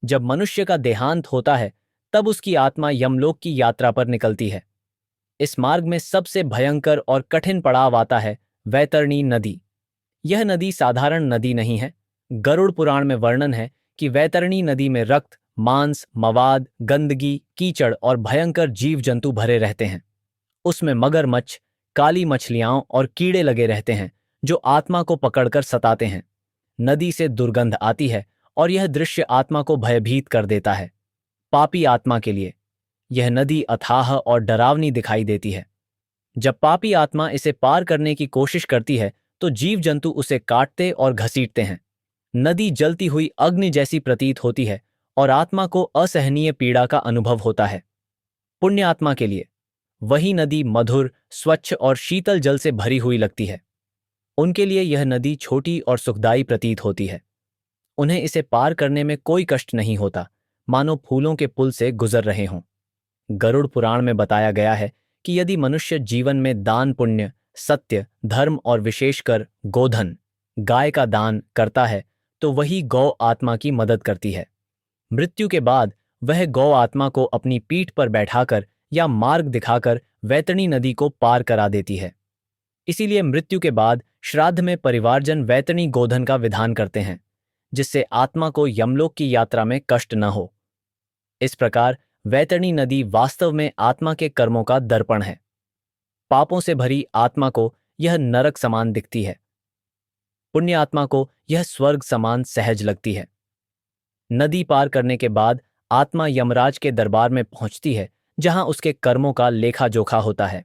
जब मनुष्य का देहांत होता है तब उसकी आत्मा यमलोक की यात्रा पर निकलती है। इस मार्ग में सबसे भयंकर और कठिन पड़ाव आता है वैतरणी नदी। यह नदी साधारण नदी नहीं है। गरुड़ पुराण में वर्णन है कि वैतरणी नदी में रक्त, मांस, मवाद, गंदगी, कीचड़ और भयंकर जीव जंतु भरे रहते हैं। उसमें मगरमच्छ, काली मछलियां और कीड़े लगे रहते हैं जो आत्मा को पकड़कर सताते हैं। नदी से दुर्गंध आती है और यह दृश्य आत्मा को भयभीत कर देता है। पापी आत्मा के लिए यह नदी अथाह और डरावनी दिखाई देती है। जब पापी आत्मा इसे पार करने की कोशिश करती है तो जीव जंतु उसे काटते और घसीटते हैं। नदी जलती हुई अग्नि जैसी प्रतीत होती है और आत्मा को असहनीय पीड़ा का अनुभव होता है। पुण्य आत्मा के लिए वही नदी मधुर, स्वच्छ और शीतल जल से भरी हुई लगती है। उनके लिए यह नदी छोटी और सुखदायी प्रतीत होती है। उन्हें इसे पार करने में कोई कष्ट नहीं होता, मानो फूलों के पुल से गुजर रहे हों। गरुड़ पुराण में बताया गया है कि यदि मनुष्य जीवन में दान, पुण्य, सत्य, धर्म और विशेषकर गोधन, गाय का दान करता है तो वही गौ आत्मा की मदद करती है। मृत्यु के बाद वह गौ आत्मा को अपनी पीठ पर बैठाकर या मार्ग दिखाकर वैतरणी नदी को पार करा देती है। इसीलिए मृत्यु के बाद श्राद्ध में परिवारजन वैतरणी गोधन का विधान करते हैं, जिससे आत्मा को यमलोक की यात्रा में कष्ट न हो। इस प्रकार वैतरणी नदी वास्तव में आत्मा के कर्मों का दर्पण है। पापों से भरी आत्मा को यह नरक समान दिखती है, पुण्य आत्मा को यह स्वर्ग समान सहज लगती है। नदी पार करने के बाद आत्मा यमराज के दरबार में पहुंचती है, जहां उसके कर्मों का लेखा जोखा होता है।